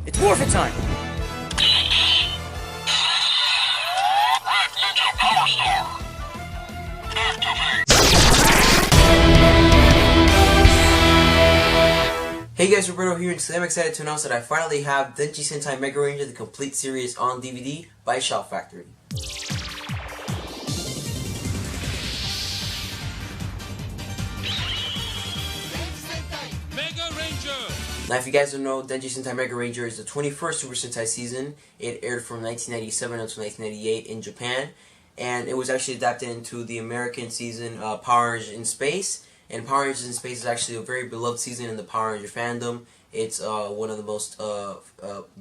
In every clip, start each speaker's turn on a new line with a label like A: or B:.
A: It's morphin' time! Hey guys, Roberto here, and today I'm excited to announce that I finally have Denji Sentai Megaranger, the complete series on DVD by Shout Factory. Now, if you guys don't know, Denji Sentai Megaranger is the 21st Super Sentai season. It aired from 1997 until 1998 in Japan, and it was actually adapted into the American season Power Rangers in Space. And Power Rangers in Space is actually a very beloved season in the Power Ranger fandom. It's one of the most,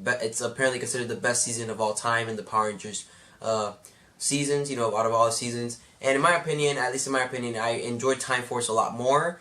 A: it's apparently considered the best season of all time in the Power Rangers seasons, you know, out of all the seasons. And in my opinion, at least in my opinion, I enjoyed Time Force a lot more.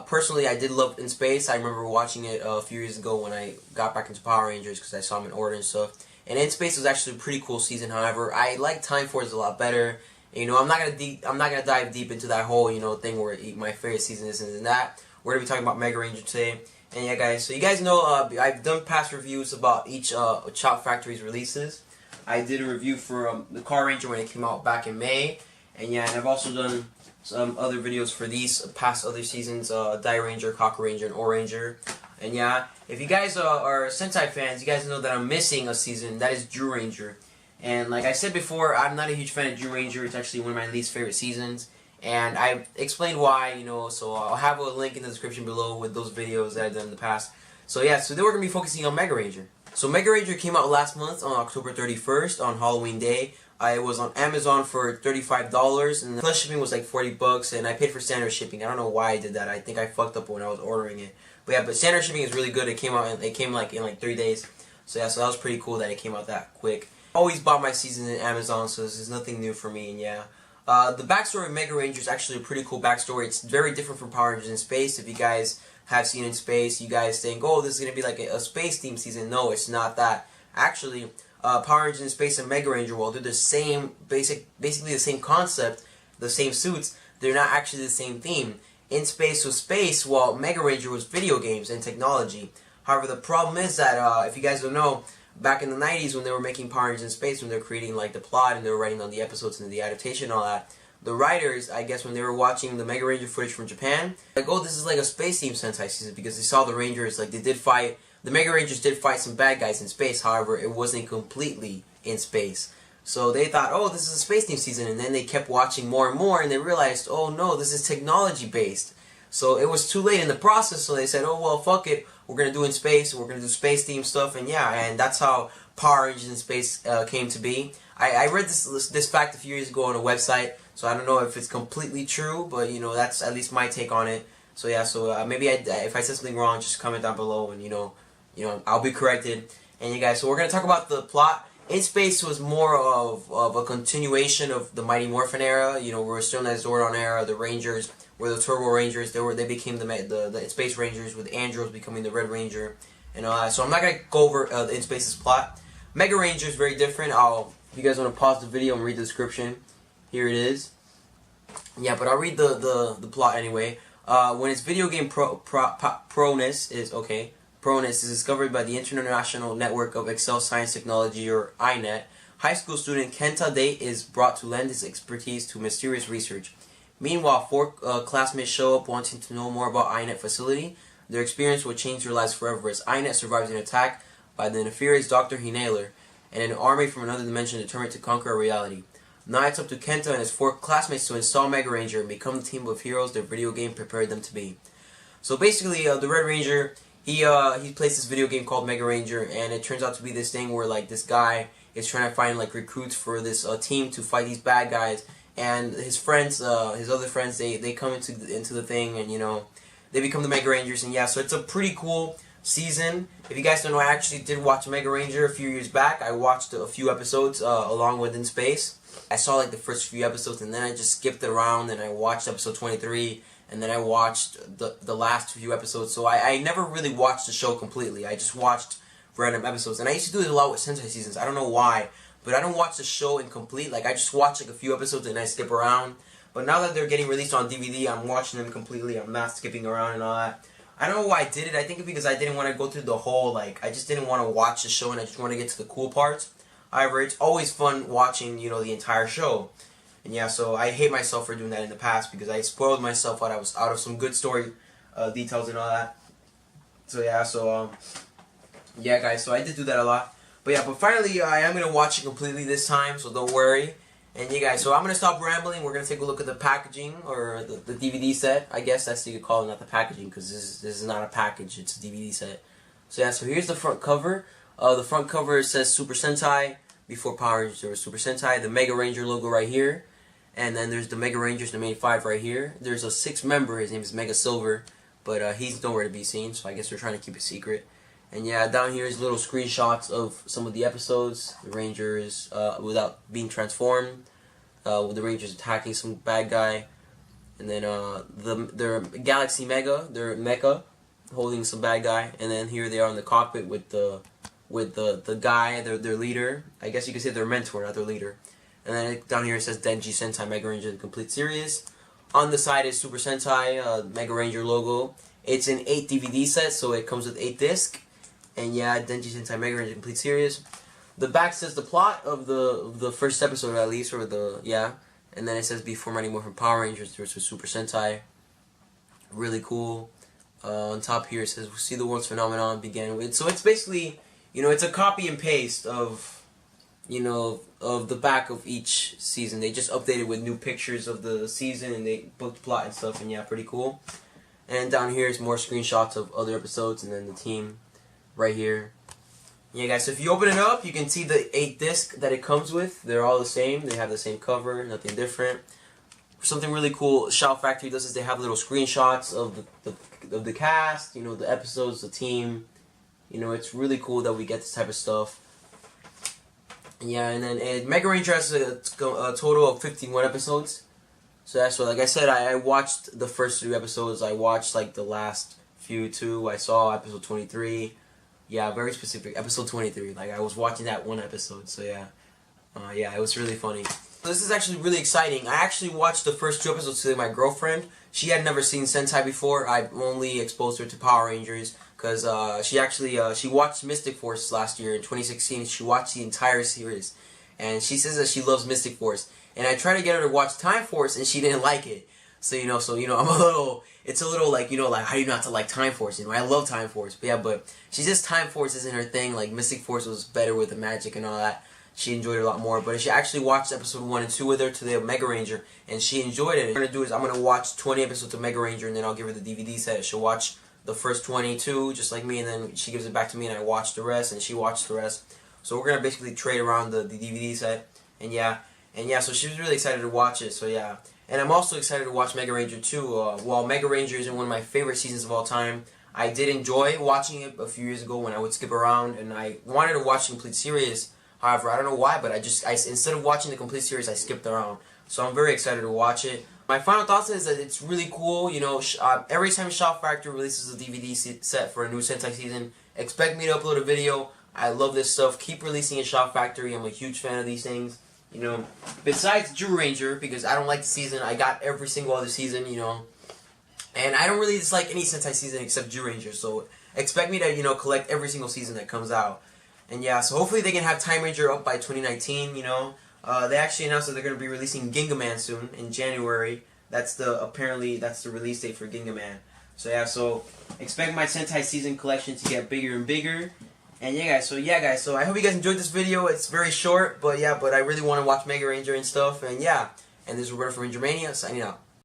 A: Personally, I did love In Space. I remember watching it a few years ago when I got back into Power Rangers because I saw them in order and stuff. And In Space was actually a pretty cool season. However, I like Time Force a lot better. You know, I'm not gonna dive deep into that whole thing where my favorite season is and that. We're gonna be talking about Megaranger today. And yeah, guys. So you guys know I've done past reviews about each Shout Factory's releases. I did a review for the Car Ranger when it came out back in May. And yeah, and I've also done some other videos for these past other seasons, Die Ranger, Cock Ranger, and Oranger. And yeah, if you guys are Sentai fans, you guys know that I'm missing a season. That is Drew Ranger. And like I said before, I'm not a huge fan of Drew Ranger. It's actually one of my least favorite seasons. And I explained why, so I'll have a link in the description below with those videos that I've done in the past. So yeah, so then we're going to be focusing on Megaranger. So Megaranger came out last month on October 31st on Halloween Day. It was on Amazon for $35, and the plus shipping was like $40, and I paid for standard shipping. I don't know why I did that. I think I fucked up when I was ordering it. But yeah, but standard shipping is really good. It came out, and it came like in like 3 days. So yeah, so that was pretty cool that it came out that quick. Always bought my season in Amazon, so this is nothing new for me. And yeah, the backstory of Megaranger is actually a pretty cool backstory. It's very different from Power Rangers in Space. If you guys have seen In Space, you guys think, oh, this is gonna be like a space themed season. No, it's not that. Actually, Power Rangers in Space and Megaranger, well, they're the same, basically the same concept, the same suits. They're not actually the same theme. In Space was space, while Megaranger was video games and technology. However, the problem is that, if you guys don't know, back in the 90s when they were making Power Rangers in Space, when they were creating like the plot and they were writing on the episodes and the adaptation and all that, the writers, I guess when they were watching the Megaranger footage from Japan, like, oh, this is like a space-themed Sentai season, because they saw the Rangers, like, they did fight. The Megarangers did fight some bad guys in space, however, it wasn't completely in space. So they thought, oh, this is a space theme season, and then they kept watching more and more, and they realized, oh no, this is technology-based. So it was too late in the process, so they said, oh, well, fuck it, we're going to do in space, we're going to do space-themed stuff, and yeah, and that's how Power Rangers in Space came to be. I read this fact a few years ago on a website, so I don't know if it's completely true, but, that's at least my take on it. So yeah, so maybe if I said something wrong, just comment down below, and, I'll be corrected. And you guys, so we're going to talk about the plot. In Space was more of a continuation of the Mighty Morphin era. We're still in that Zordon era. The Rangers were the Turbo Rangers. They became the Space Rangers, with Andros becoming the Red Ranger and all that. So I'm not going to go over In Space's plot. Megaranger is very different. If you guys want to pause the video and read the description, here it is. Yeah, but I'll read the plot anyway. When its video game proness is discovered by the International Network of Excel Science Technology, or INET, high school student Kenta Date is brought to lend his expertise to mysterious research. Meanwhile, 4 classmates show up wanting to know more about INET facility. Their experience will change their lives forever as INET survives an attack by the nefarious Dr. Hinailer and an army from another dimension determined to conquer our reality. Now it's up to Kenta and his 4 classmates to install Megaranger and become the team of heroes their video game prepared them to be. So basically, the Red Ranger, he plays this video game called Megaranger, and it turns out to be this thing where, like, this guy is trying to find, like, recruits for this team to fight these bad guys, and his friends, his other friends, they come into the thing, and they become the Megarangers. And yeah, so it's a pretty cool season. If you guys don't know, I actually did watch Megaranger a few years back. I watched a few episodes along with In Space. I saw like the first few episodes, and then I just skipped it around, and I watched episode 23. And then I watched the last few episodes. So I never really watched the show completely. I just watched random episodes. And I used to do it a lot with Sentai seasons. I don't know why, but I don't watch the show in complete. Like, I just watch like a few episodes and I skip around. But now that they're getting released on DVD, I'm watching them completely. I'm not skipping around and all that. I don't know why I did it. I think because I didn't want to go through the whole, like, I just didn't want to watch the show and I just want to get to the cool parts. However, it's always fun watching, you know, the entire show. And yeah, so I hate myself for doing that in the past because I spoiled myself out of some good story details and all that. So yeah, guys, so I did do that a lot. But yeah, but finally I am going to watch it completely this time, so don't worry. And yeah, guys, so I'm going to stop rambling. We're going to take a look at the packaging, or the DVD set. I guess that's what you could call it, not the packaging, because this is not a package, it's a DVD set. So yeah, so here's the front cover. The front cover says Super Sentai. Before Power Rangers there was Super Sentai. The Megaranger logo right here. And then there's the Megarangers, the main 5 right here. There's a 6th member, his name is Mega Silver, but he's nowhere to be seen, so I guess they're trying to keep it secret. And yeah, down here is little screenshots of some of the episodes. The Rangers without being transformed, with the Rangers attacking some bad guy, and then their Galaxy Mega, their Mecha, holding some bad guy, and then here they are in the cockpit with the guy, their leader. I guess you could say their mentor, not their leader. And then down here it says Denji Sentai Megaranger the complete series. On the side is Super Sentai Megaranger logo. It's an 8 DVD set, so it comes with 8 discs. And yeah, Denji Sentai Megaranger complete series. The back says the plot of the first episode, at least, or and then it says before Mighty Morphin Power Rangers there's Super Sentai. Really cool. On top here it says see the world's phenomenon began with. So it's basically, you know, it's a copy and paste of, you know, of the back of each season. They just updated with new pictures of the season and they booked plot and stuff, and yeah, pretty cool. And down here is more screenshots of other episodes, and then the team right here. Yeah, guys, so if you open it up, you can see the 8 discs that it comes with. They're all the same. They have the same cover, nothing different. Something really cool Shout Factory does is they have little screenshots of the cast, you know, the episodes, the team. You know, it's really cool that we get this type of stuff. Yeah, and then Megaranger has a total of 51 episodes. So that's what, like I said, I watched the first 3 episodes. I watched like the last few too. I saw episode 23. Yeah, very specific. Episode 23. Like I was watching that one episode. So yeah, yeah, it was really funny. So this is actually really exciting. I actually watched the first 2 episodes with my girlfriend. She had never seen Sentai before. I only exposed her to Power Rangers because she watched Mystic Force last year in 2016. She watched the entire series, and she says that she loves Mystic Force. And I tried to get her to watch Time Force, and she didn't like it. So you know, it's a little like, you know, like how do you not to like Time Force? You know, I love Time Force, but yeah, but she says Time Force isn't her thing. Like Mystic Force was better with the magic and all that. She enjoyed it a lot more, but she actually watched episode 1 and 2 with her to the Megaranger, and she enjoyed it. What I'm gonna do is I'm gonna watch 20 episodes of Megaranger, and then I'll give her the DVD set. She'll watch the first 22, just like me, and then she gives it back to me, and I watch the rest, and she watched the rest. So we're gonna basically trade around the DVD set, and yeah, so she was really excited to watch it. So yeah, and I'm also excited to watch Megaranger 2. While Megaranger isn't one of my favorite seasons of all time, I did enjoy watching it a few years ago when I would skip around, and I wanted to watch the complete series. However, I don't know why, but instead of watching the complete series, I skipped around. So I'm very excited to watch it. My final thoughts is that it's really cool. You know, every time Shout Factory releases a DVD set for a new Sentai season, expect me to upload a video. I love this stuff. Keep releasing in Shout Factory. I'm a huge fan of these things. You know, besides Zyuranger, because I don't like the season, I got every single other season, you know. And I don't really dislike any Sentai season except Zyuranger. So expect me to, you know, collect every single season that comes out. And yeah, so hopefully they can have Time Ranger up by 2019, you know. They actually announced that they're going to be releasing Gingaman soon, in January. Apparently that's the release date for Gingaman. So yeah, so expect my Sentai season collection to get bigger and bigger. And yeah guys, so I hope you guys enjoyed this video. It's very short, but yeah, I really want to watch Megaranger and stuff. And yeah, and this is Roberto from Ranger Mania, signing out.